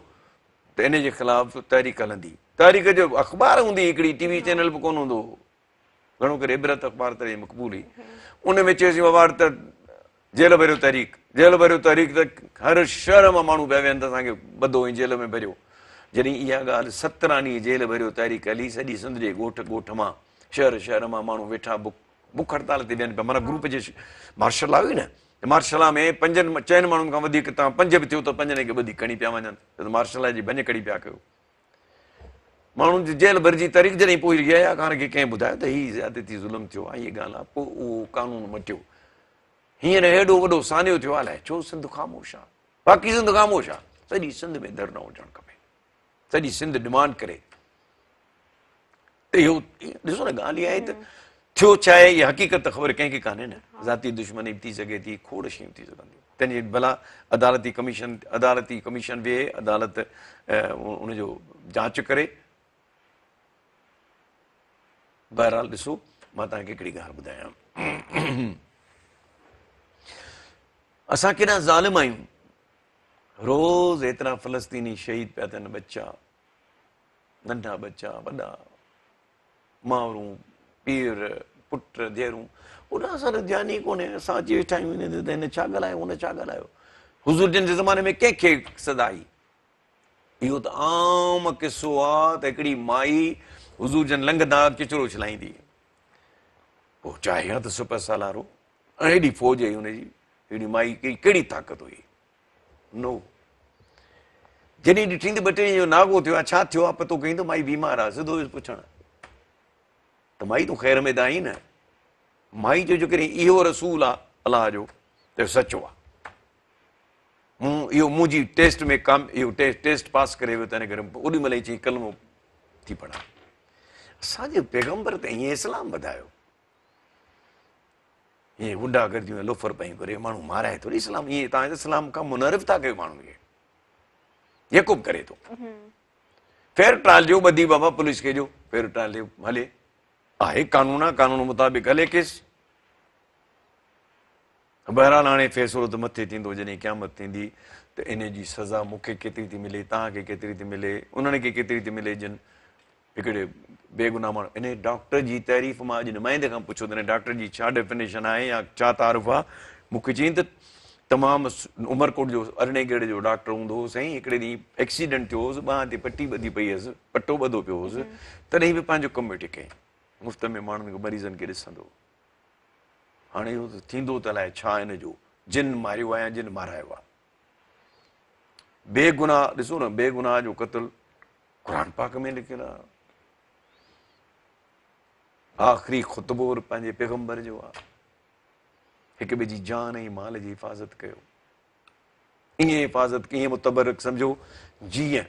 त इन जे ख़िलाफ़ तहरीक हलंदी। तहरीक जो अख़बार हूंदी हिकिड़ी, टीवी चैनल बि कोन हूंदो, घणो करे इबरत अख़बार तॾहिं मक़बूल हुई। उन में चयोसीं वार त जेल भरियो तहरीक, जेल भरियो तहरीक, त हर शहर मां माण्हू पिया वेहनि त असांखे ॿधो ऐं जेल में भरियो। जॾहिं इहा ॻाल्हि 17 ॾींहं जेल भरियो तहरीक हली, सॼी सिंध जे ॻोठ मां, शहर मां माण्हू वेठा बुख हड़ताल ते विहनि पिया। माना ग्रुप जे मार्शल हुई न, मार्शला में 4 माण्हुनि खां वधीक तव्हां 5 बि थियो त 5 खे ॿधी खणी पिया वञनि, त मार्शल जी भञ कड़ी पिया कयो। माण्हुनि जी जेल भरिजी तारीख़ जॾहिं पोइ यहया ख़ान खे कंहिं ॿुधायो त हीउ ज़्यादती ज़ुल्म थियो आहे, हीअ ॻाल्हि आहे, पोइ उहो कानून मटियो। हींअर हेॾो वॾो सानियो थियो आहे, अलाए छो सिंध ख़ामोश आहे, बाक़ी सिंध ख़ामोश आहे। सॼी सिंध में धरनो हुजणु खपे, सॼी सिंध डिमांड करे त इहो ॾिसो न। ॻाल्हि इहा आहे त थियो छा आहे, इहा हक़ीक़त त ख़बर कंहिंखे कान्हे न। ज़ाती दुश्मनी बि थी सघे थी, खोड़ शयूं थी सघंदियूं। तंहिंजे भला अदालती कमीशन वेहे, अदालत उनजो जांच करे। बहरहाल ॾिसो, मां तव्हांखे हिकिड़ी ॻाल्हि ॿुधायां, असां केॾा ज़ालिम आहियूं। रोज़ एतिरा फ़लस्तीनी शहीद पिया थियनि, बच्चा, नंढा बच्चा, वॾा, मावरूं, पीर, पुट, धीअरूं, ओॾा असांजो ध्यानु ई कोन्हे। असां अची वेठा आहियूं त हिन छा ॻाल्हायो, हुन छा ॻाल्हायो। हुज़ूर जन जे ज़माने में कंहिंखे सदा आई। इहो त आम किसो आहे त हिकिड़ी माई हुज़ूर जन लंघंदा किचिरो छिलाईंदी, पोइ चाहे या त सुपर सालारो, ऐं हेॾी फ़ौज हुई हुनजी, हेॾी माई कहिड़ी ताक़त हुई। नो, जॾहिं ॾिठी त 2 टे ॾींहं जो नागो थियो आहे, छा थियो आहे पतो कई त माई बीमार आहे। सिधो पुछणु त माई तूं ख़ैर में त आई न। माई जो जेकॾहिं इहो रसूल आहे अलाह जो त सचो आहे। इहो मुंहिंजी टेस्ट में इहो टेस्ट पास करे वियो, त हिन करे ओॾी महिल ई चई कलमो थी पढ़ा। असांजे पैगम्बर त ईअं इस्लाम वधायो। ये गुंडा गर्दियूं लोफर पायूं करे माण्हू माराए थोड़ी इस्लाम ये तव्हां इस्लाम खां मुनहरिफ था कयो माण्हू खे यकूब करे थो फेर ट्रायल जो ॿधी बाबा पुलिस खे जो फेर ट्रायल जो हले आहे कानून आहे कानून मुताबिक़ हले केस बहरहाल हाणे फ़ैसिलो त मथे थींदो जॾहिं क़यामत थींदी त इन जी सज़ा मूंखे केतिरी थी मिले तव्हांखे केतिरी थी मिले उन्हनि खे केतिरी थी मिले जिन हिकिड़े बेगुनाह माण्हू इन डॉक्टर जी तारीफ़ मां अॼु नुमाइंदे खां पुछो त हिन डॉक्टर जी छा डेफिनेशन आहे या छा तारीफ़ आहे मूंखे चयईं त तमामु उमरकोट जो अरिड़हें गेड़े जो डॉक्टर हूंदो हो साईं हिकिड़े ॾींहुं एक्सीडेंट थियो हुउसि ॿांह ते पटी ॿधी पई हुअसि पटो ॿधो पियो हुउसि तॾहिं बि पंहिंजो कमु वेठे कयईं मुफ़्त में माण्हुनि खे मरीज़नि खे ॾिसंदो हाणे इहो त थींदो त अलाए छा हिन जो जिन मारियो आहे या जिन मारायो आहे बेगुनाह ॾिसो न बेगुनाह जो क़त्ल क़ुर पाक में लिखियलु आहे आख़िरी ख़ुतबो पंहिंजे पैगम्बर जो आहे हिक ॿिए जी जान ऐं माल जी हिफ़ाज़त कयो ईअं हिफ़ाज़त कीअं मुतबरक सम्झो जीअं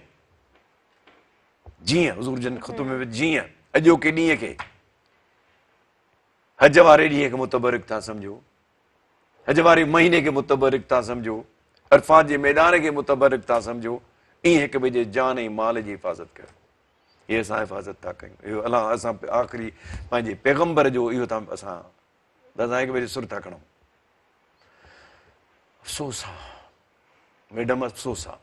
जीअं हुज़ूर जन ख़ुतबे में जीअं अॼोके ॾींहं खे हज वारे ॾींहं खे मुतबरक था सम्झो हज वारे महीने खे मुतबरक था सम्झो अरफात जे मैदान खे मुतबरक था सम्झो ईअं हिक ॿिए जे जान ऐं माल जी हिफ़ाज़त कयो इहे असां हिफ़ाज़त था कयूं इहो अलाह असां आख़िरी पंहिंजे पैगम्बर जो इहो था असां हिक ॿिए जो सुर था खणूं अफ़सोस आहे मैडम अफ़सोस आहे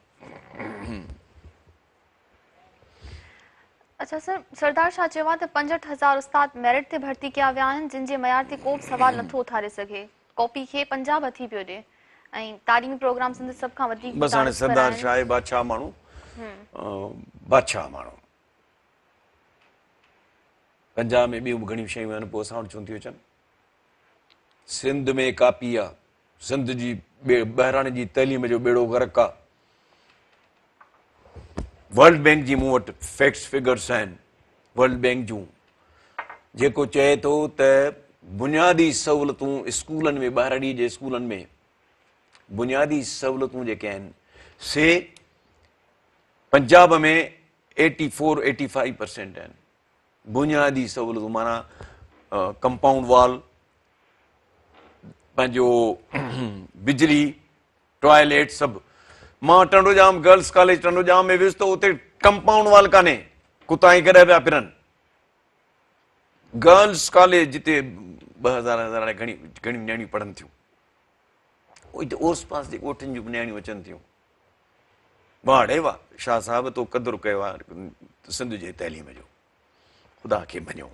अच्छा सर सरदार शाह चयो आहे त 65,000 उस्ताद मेरिट ते भर्ती कया विया आहिनि जिन जे मयार ते को बि सवाल नथो उथारे सघे कॉपी खे पंजाब हथी पियो ॾिए ऐं तालीमी प्रोग्राम सिंध सभ खां वधीक बसि हाणे सरदार शाह आहे बादशाह माण्हू बादशाह माण्हू पंजाब में ॿियूं बि घणियूं शयूं आहिनि पोइ असां वटि छो थियूं अचनि सिंध में कापी आहे सिंध जी बहिराणे जी तइलीम जो बेड़ो गर्क आहे वर्ल्ड बैंक जी मूं वटि फैक्ट्स फिगर्स आहिनि वर्ल्ड बैंक जूं जेको चए थो त बुनियादी सहूलियतूं स्कूलनि में ॿाहिरि जे स्कूलनि में बुनियादी सहूलियतूं जेके आहिनि से पंजाब में 84-85% आहिनि बुनियादी सहूलियतूं माना कंपाउंड वॉल पंहिंजो बिजली टॉयलेट सभु मां टंडोजाम गर्ल्स कॉलेज टंडोजाम में वियुसि त उते कंपाउंड वॉल कान्हे कुता ई कॾहिं पिया फिरनि गर्ल्स कॉलेज जिते 2000 घणी नियाणियूं पढ़नि थियूं उते ओस पास जे ॻोठनि जूं नियाणियूं अचनि थियूं वाह ॾे वाह शाह साहिब तो क़दुरु कयो आहे सिंध जे तइलीम जो ख़ुदा खे मञो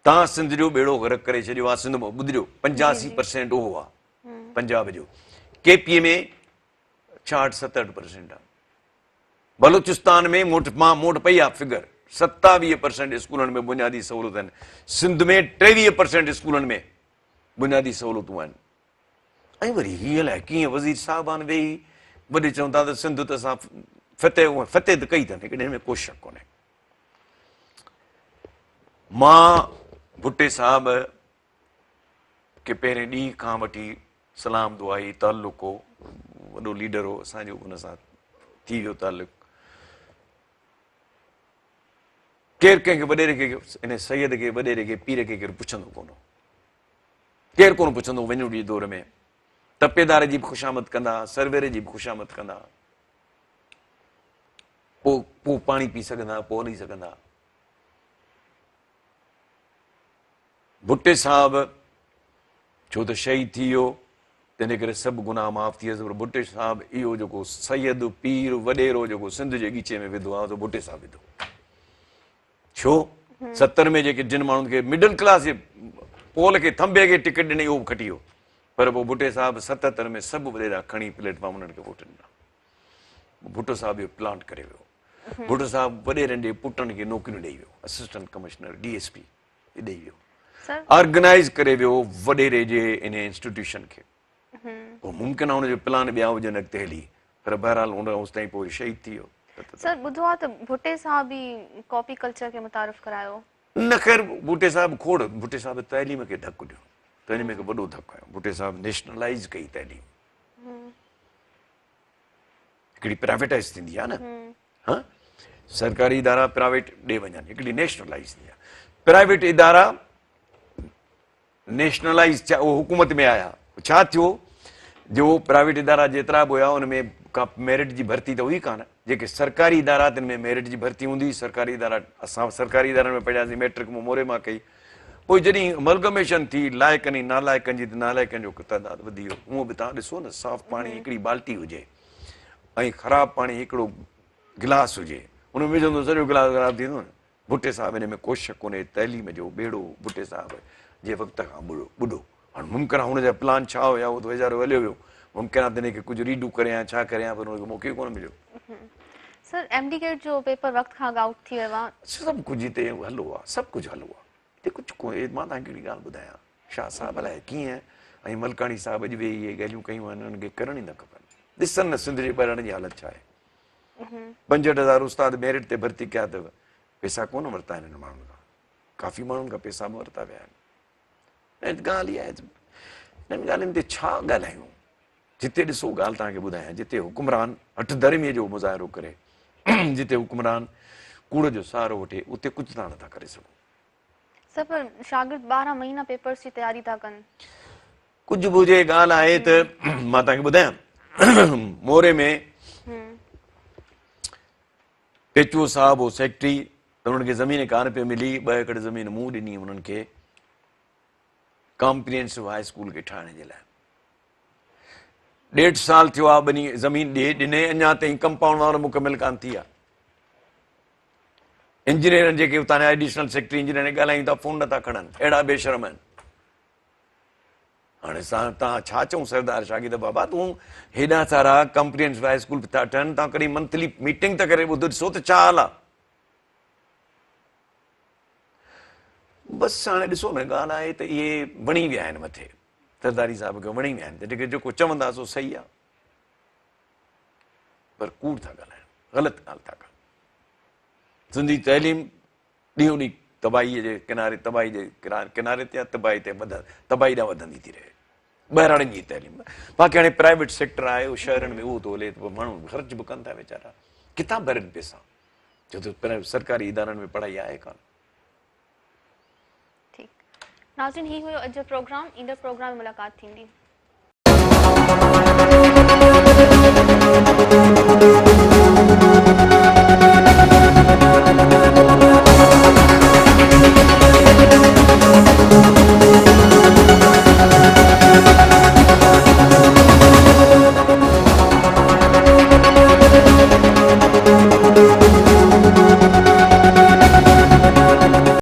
तव्हां सिंध जो बेड़ो गर्क करे छॾियो आहे सिंध में ॿुधिजो 85% उहो आहे पंजाब जो केपीए में 66-67% आहे बलूचिस्तान में मां वटि पई आहे फिगर 27% स्कूलनि में बुनियादी सहूलियत आहिनि सिंध में 23% स्कूलनि में बुनियादी सहूलियतूं आहिनि ऐं वरी हीअं अलाए कीअं वज़ीर साहिबान वेही वॾे चवनि था त सिंध त असां फतेह त कई अथनि हिकिड़े में को शक कोन्हे मां भुट्टे साहिब खे पहिरें ॾींहं खां वठी सलाम दुआई ताल्लुक़ हो वॾो लीडर हो असांजो हुन सां थी वियो ताल्लुक़ केरु कंहिंखे वॾेरे खे इन सैयद खे वॾेरे खे पीर खे केरु पुछंदो कोन केरु कोन पुछंदो वञो ॾींहुं दौर में तपेदार जी बि ख़ुशामद कंदा सरवेरे जी बि ख़ुशामद कंदा पोइ पाणी पी सघंदा पोइ हली सघंदा भुट्टे साहिब छो त शहीद थी वियो तंहिंजे करे सभु गुनाह माफ़ थी वियसि पर भुट्टे साहिब इहो जेको सैयद पीर वॾेरो जेको सिंध जे गीचे में विधो आहे त भुट्टे साहिब विधो छो 70 में जेके जिन माण्हुनि खे मिडल क्लास जे पोल खे थंबे खे टिकट ॾिनी उहो बि खटी वियो पर पोइ भुट्टे साहिब 77 में सभु वॾेरा खणी प्लेटफॉर्म उन्हनि खे वोट ॾिना भुट्टो साहिब इहो प्लांट करे वियो भुट्टो साहिब वॾेरनि जे पुटनि खे नौकरियूं ॾेई वियो असिस्टेंट कमिश्नर DSP ॾेई वियो ऑर्गेनाइज़ करे वियो वॾेरे जे इन इंस्टीट्यूशन खे पोइ मुमकिन आहे हुनजो प्लान ॿिया हुजनि अॻिते हली पर बहरहाल उन ताईं पोइ शहीद थी वियो सर ॿुधो आहे त भुट्टे साहिब बि कॉपी कल्चर खे मुतारिफ़ करायो न ख़ैर भुट्टे साहिब खोड़ भुट्टे साहिब तइलीम खे धकु ॾियो तइलीम खे वॾो धकु आयो भुट्टे साहिब नेशनलाइज़ कई तइलीम हिकिड़ी प्राइवेटाइज़ थींदी आहे न हा सरकारी इदारा प्राइवेट ॾे वञनि हिकिड़ी नेशनलाइज़ थींदी आहे प्राइवेट इदारा नेशनलाइज वो हुकूमत में आया, छा थियो जो प्राइवेट इदारा जेतिरा बि हुया उनमें का मेरिट जी भर्ती त हुई कान। जेके सरकारी इदारा तिन में मेरिट जी भर्ती हूंदी। सरकारी इदारा असां सरकारी इदारनि में पढ़ियासीं, मैट्रिक मूं मोरे मां कई। पोइ जॾहिं अमलगमेशन थी लाइकनि नालाइकनि जी, त नालाइकनि जो तइदाद वधी वियो। उहो बि तव्हां ॾिसो न, साफ़ पाणी हिकिड़ी बाल्टी हुजे ऐं ख़राबु पाणी हिकिड़ो गिलास हुजे, उन में विझंदो सॼो गिलास ख़राबु थींदो न। भुट्टे साहिब हिन में कोई शक कोन्हे, तइलीम जो बेड़ो भुट्टे साहिब जे वक़्त खां ॿुॾो। हाणे मुमकिन आहे हुनजा प्लान छा हुया, उहो त वीचारो हलियो वियो। मुमकिन आहे हिनखे कुझु रीडू करे या छा करे, पर हुनखे मौक़ो कोन मिलियो। सर एमडी गेट जो पेपर वक़्त खां आउट थी वियो आहे। सभु कुझु हिते हलो आहे, सभु कुझु हलो आहे हिते, कुझु कोन्हे। मां तव्हांखे हिकिड़ी ॻाल्हि ॿुधायां, शाह साहिब अलाए कीअं ऐं मलकाणी साहिब अॼु वेही इहे ॻाल्हियूं कयूं आहिनि, उन्हनि खे करण ई न खपनि। ॾिसनि न सिंध जे पढ़ण जी हालत छा आहे। 65,000 उस्ताद मेरिट ते भर्ती कया अथव, पैसा कोन वरिता आहिनि हिन माण्हुनि खां। काफ़ी माण्हुनि खां पैसा बि वरिता विया आहिनि। ऐं ॻाल्हि इहा आहे, हिननि ॻाल्हियुनि ते छा ॻाल्हायूं। जिते ॾिसो ॻाल्हि तव्हांखे ॿुधायां, जिते हुकुमरान हठ धर्मीअ जो मुज़ाहिरो करे, जिते हुकुमरान कूड़ जो सहारो वठे, उते कुझु तव्हां नथा करे सघो। सर पर शागिर्द 12 महीना पेपर्स जी तयारी था कनि। कुझु बि हुजे, ॻाल्हि आहे त मां तव्हांखे ॿुधायां, मोरे में पेचुओ साहब हो सेक्रेटरी, त हुननि खे ज़मीन कान पे मिली। 2 एकड़ ज़मीन मूं ॾिनी हुननि खे कॉम्प्रिहेंसिव हाई स्कूल खे ठाहिण जे लाइ। 1.5 साल थियो आहे ॿिनी ज़मीन ॾिने, अञा ताईं कंपाउंड वारो मुकमिल कान थी आहे। इंजीनियरनि जेके हुतां एडिशनल सेक्रेटरी इंजीनियर ॻाल्हायूं था, फोन नथा खणनि, अहिड़ा बेशरम आहिनि। हाणे तव्हां छा चऊं सरदार शागिर्द बाबा, तूं हेॾा सारा कॉम्प्रिहेंसिव हाई स्कूल था ठहनि, तव्हां कॾहिं मंथली मीटिंग त करे ॿुधो ॾिसो त छा हाल आहे। बसि हाणे ॾिसो न, ॻाल्हि आहे त इहे वणी विया आहिनि मथे, सरदारी साहिब खे वणी विया आहिनि, त जेको चवंदा सो सही आहे, पर कूड़ था ॻाल्हाइनि, ग़लति ॻाल्हि था कनि। सिंधी तइलीम ॾींहों ॾींहुं तबाहीअ जे किनारे, तबाही जे किनारे ते, तबाही ते तबाही ॾांहुं वधंदी थी रहे। ॿाहिराणनि जी तइलीम, बाक़ी हाणे प्राइवेट सेक्टर आहे, उहो शहरनि में उहो थो हले, त माण्हू ख़र्च बि कनि था वीचारा, किथां भरनि पैसा, छो त सरकारी इदारनि में पढ़ाई आहे कान। नाज़रीन, ही हुयो अॼु जो प्रोग्राम। ईंदड़ प्रोग्राम में मुलाक़ात थींदी।